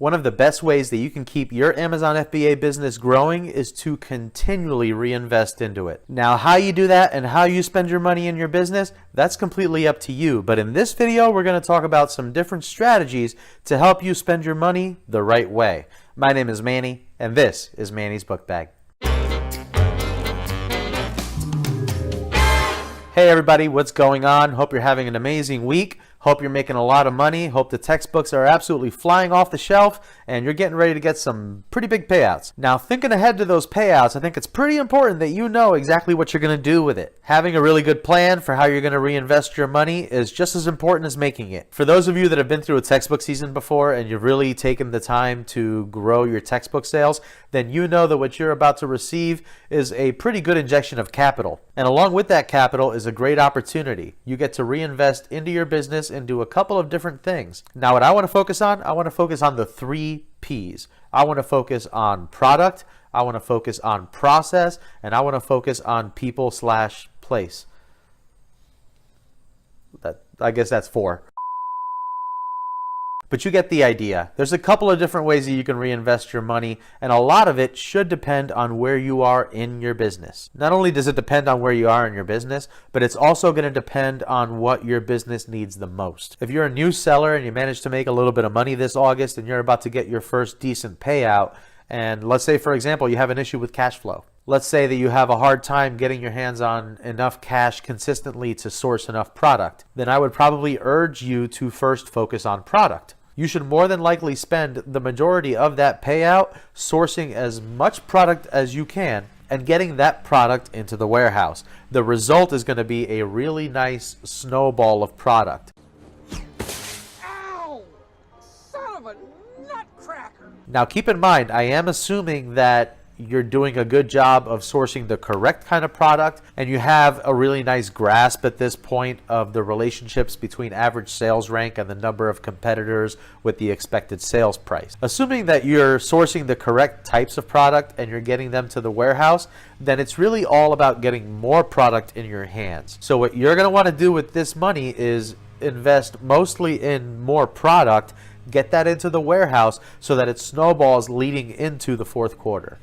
One of the best ways that you can keep your Amazon FBA business growing is to continually reinvest into it. Now, how you do that and how you spend your money in your business, that's completely up to you. But in this video, we're going to talk about some different strategies to help you spend your money the right way. My name is Manny, and this is Manny's Book Bag. Hey everybody, what's going on? Hope you're having an amazing week. Hope you're making a lot of money. Hope the textbooks are absolutely flying off the shelf and you're getting ready to get some pretty big payouts. Now, thinking ahead to those payouts, I think it's pretty important that you know exactly what you're going to do with it. Having a really good plan for how you're going to reinvest your money is just as important as making it. For those of you that have been through a textbook season before and you've really taken the time to grow your textbook sales, then you know that what you're about to receive is a pretty good injection of capital. And along with that capital is a great opportunity. You get to reinvest into your business into a couple of different things. Now, what I want to focus on, I want to focus on the 3 P's. I want to focus on product, I want to focus on process, and I want to focus on people/place. I guess that's 4. But you get the idea. There's a couple of different ways that you can reinvest your money, and a lot of it should depend on where you are in your business. Not only does it depend on where you are in your business, but it's also going to depend on what your business needs the most. If you're a new seller and you managed to make a little bit of money this August and you're about to get your first decent payout, and let's say, for example, you have an issue with cash flow. Let's say that you have a hard time getting your hands on enough cash consistently to source enough product. Then I would probably urge you to first focus on product. You should more than likely spend the majority of that payout sourcing as much product as you can and getting that product into the warehouse. The result is going to be a really nice snowball of product. Ow! Son of a nutcracker! Now keep in mind, I am assuming that you're doing a good job of sourcing the correct kind of product and you have a really nice grasp at this point of the relationships between average sales rank and the number of competitors with the expected sales price. Assuming that you're sourcing the correct types of product and you're getting them to the warehouse, then it's really all about getting more product in your hands. So what you're going to want to do with this money is invest mostly in more product, get that into the warehouse so that it snowballs leading into the fourth quarter.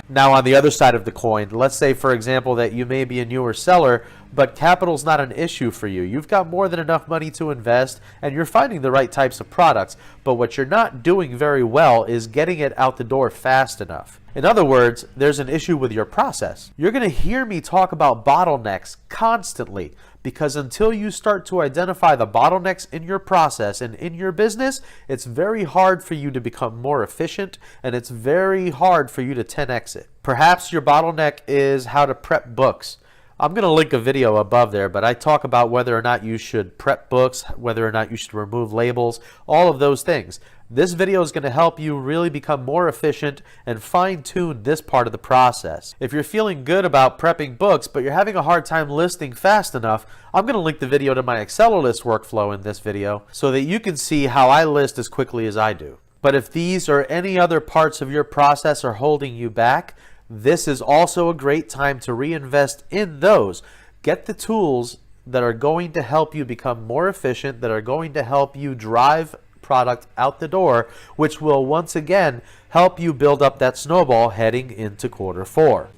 Now, on the other side of the coin, let's say, for example, that you may be a newer seller, but capital's not an issue for you. You've got more than enough money to invest and you're finding the right types of products, but what you're not doing very well is getting it out the door fast enough. In other words, there's an issue with your process. You're going to hear me talk about bottlenecks constantly because until you start to identify the bottlenecks in your process and in your business, it's very hard for you to become more efficient and it's very hard for you to 10x it. Perhaps your bottleneck is how to prep books. I'm going to link a video above there, but I talk about whether or not you should prep books, whether or not you should remove labels, all of those things. This video is going to help you really become more efficient and fine-tune this part of the process. If you're feeling good about prepping books, but you're having a hard time listing fast enough, I'm going to link the video to my Accelerlist workflow in this video so that you can see how I list as quickly as I do. But if these or any other parts of your process are holding you back, this is also a great time to reinvest in those. Get the tools that are going to help you become more efficient, that are going to help you drive product out the door, which will once again help you build up that snowball heading into quarter 4.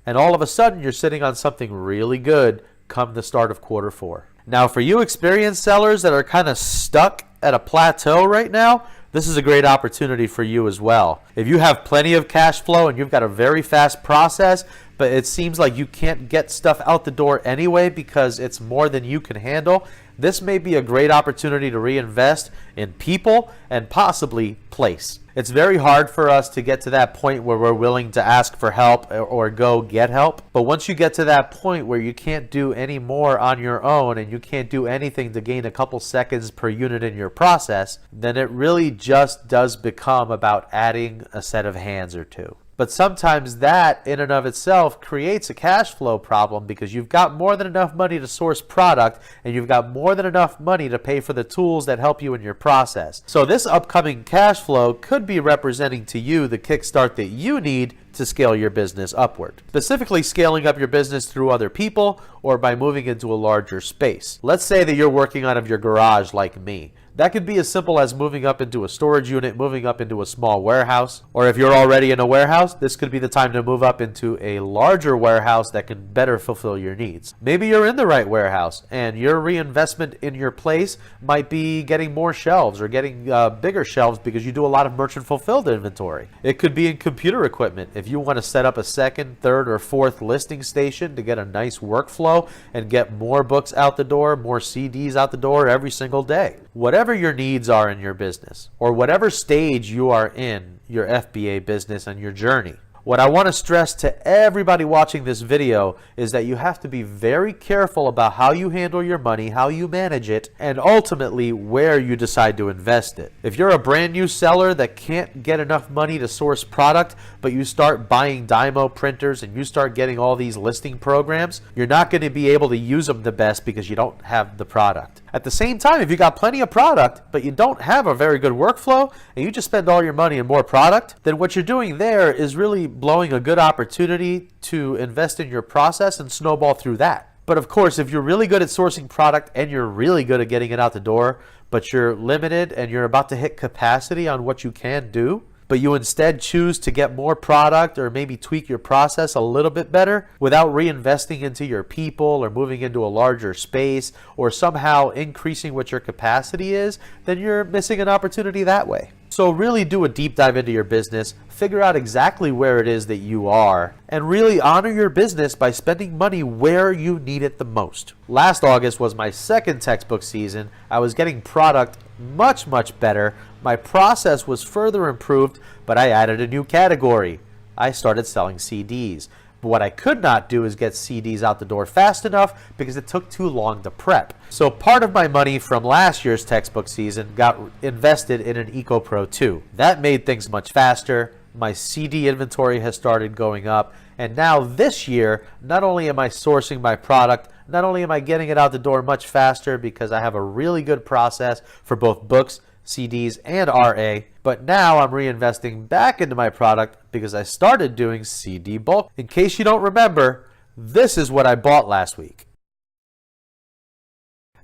And all of a sudden you're sitting on something really good come the start of quarter 4. Now, for you experienced sellers that are kind of stuck at a plateau right now, this is a great opportunity for you as well. If you have plenty of cash flow and you've got a very fast process, but it seems like you can't get stuff out the door anyway because it's more than you can handle, this may be a great opportunity to reinvest in people and possibly place. It's very hard for us to get to that point where we're willing to ask for help or go get help. But once you get to that point where you can't do any more on your own and you can't do anything to gain a couple seconds per unit in your process, then it really just does become about adding a set of hands or two. But sometimes that in and of itself creates a cash flow problem because you've got more than enough money to source product and you've got more than enough money to pay for the tools that help you in your process. So this upcoming cash flow could be representing to you the kickstart that you need to scale your business upward. Specifically scaling up your business through other people or by moving into a larger space. Let's say that you're working out of your garage like me. That could be as simple as moving up into a storage unit, moving up into a small warehouse. Or if you're already in a warehouse, this could be the time to move up into a larger warehouse that can better fulfill your needs. Maybe you're in the right warehouse and your reinvestment in your place might be getting more shelves or getting bigger shelves because you do a lot of merchant fulfilled inventory. It could be in computer equipment. If you want to set up a second, third, or fourth listing station to get a nice workflow and get more books out the door, more CDs out the door every single day. Whatever your needs are in your business, or whatever stage you are in your FBA business and your journey, what I want to stress to everybody watching this video is that you have to be very careful about how you handle your money, how you manage it, and ultimately where you decide to invest it. If you're a brand new seller that can't get enough money to source product, but you start buying Dymo printers and you start getting all these listing programs, you're not going to be able to use them the best because you don't have the product. At the same time, if you got plenty of product, but you don't have a very good workflow, and you just spend all your money in more product, then what you're doing there is really blowing a good opportunity to invest in your process and snowball through that. But of course, if you're really good at sourcing product and you're really good at getting it out the door, but you're limited and you're about to hit capacity on what you can do, but you instead choose to get more product or maybe tweak your process a little bit better without reinvesting into your people or moving into a larger space or somehow increasing what your capacity is, then you're missing an opportunity that way. So really do a deep dive into your business, figure out exactly where it is that you are, and really honor your business by spending money where you need it the most. Last August was my second textbook season. I was getting product much better. My process was further improved, but I added a new category. I started selling CDs. But what I could not do is get CDs out the door fast enough because it took too long to prep. So part of my money from last year's textbook season got invested in an EcoPro 2. That made things much faster. My CD inventory has started going up. And now this year, not only am I sourcing my product, not only am I getting it out the door much faster because I have a really good process for both books, CDs, and RA, but now I'm reinvesting back into my product because I started doing CD bulk. In case you don't remember, this is what I bought last week.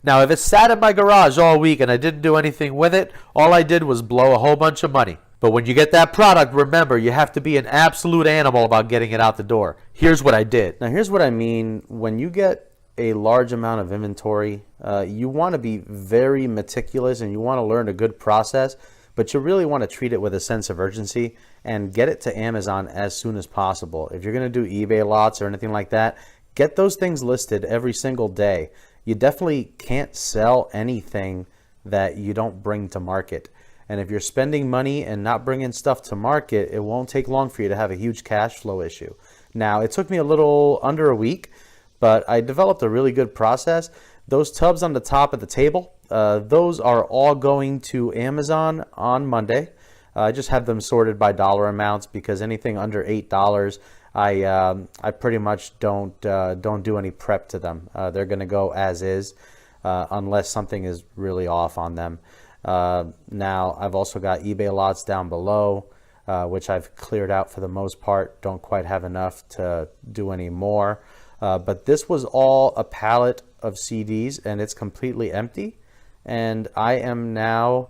Now, if it sat in my garage all week and I didn't do anything with it, all I did was blow a whole bunch of money. But when you get that product, remember, you have to be an absolute animal about getting it out the door. Here's what I did. Now, here's what I mean. When you get a large amount of inventory, you want to be very meticulous and you want to learn a good process, but you really want to treat it with a sense of urgency and get it to Amazon as soon as possible. If you're going to do eBay lots or anything like that, get those things listed every single day. You definitely can't sell anything that you don't bring to market. And if you're spending money and not bringing stuff to market, it won't take long for you to have a huge cash flow issue. Now, it took me a little under a week, but I developed a really good process. Those tubs on the top of the table, those are all going to Amazon on Monday. I just have them sorted by dollar amounts because anything under $8, I pretty much don't do any prep to them. They're going to go as is unless something is really off on them. Now, I've also got eBay lots down below, which I've cleared out for the most part. Don't quite have enough to do any more. But this was all a pallet of CDs and it's completely empty. And I am now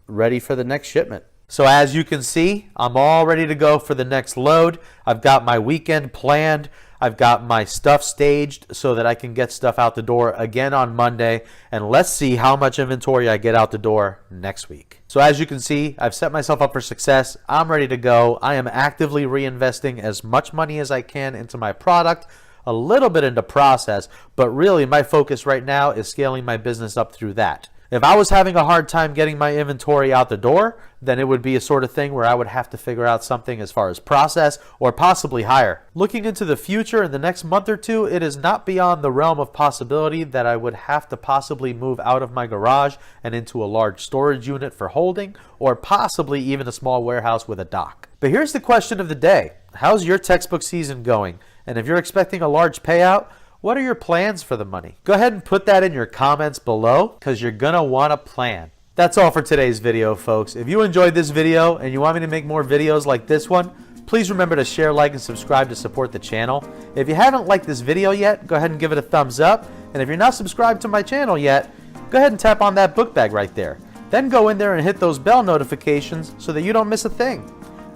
ready for the next shipment. So as you can see, I'm all ready to go for the next load. I've got my weekend planned. I've got my stuff staged so that I can get stuff out the door again on Monday. And let's see how much inventory I get out the door next week. So as you can see, I've set myself up for success. I'm ready to go. I am actively reinvesting as much money as I can into my product, a little bit into process, but really my focus right now is scaling my business up through that. If I was having a hard time getting my inventory out the door, then it would be a sort of thing where I would have to figure out something as far as process or possibly hire. Looking into the future in the next month or two, it is not beyond the realm of possibility that I would have to possibly move out of my garage and into a large storage unit for holding, or possibly even a small warehouse with a dock. But here's the question of the day. How's your textbook season going? And if you're expecting a large payout, what are your plans for the money? Go ahead and put that in your comments below because you're going to want a plan. That's all for today's video, folks. If you enjoyed this video and you want me to make more videos like this one, please remember to share, like, and subscribe to support the channel. If you haven't liked this video yet, go ahead and give it a thumbs up. And if you're not subscribed to my channel yet, go ahead and tap on that book bag right there. Then go in there and hit those bell notifications so that you don't miss a thing.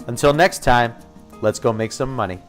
Until next time, let's go make some money.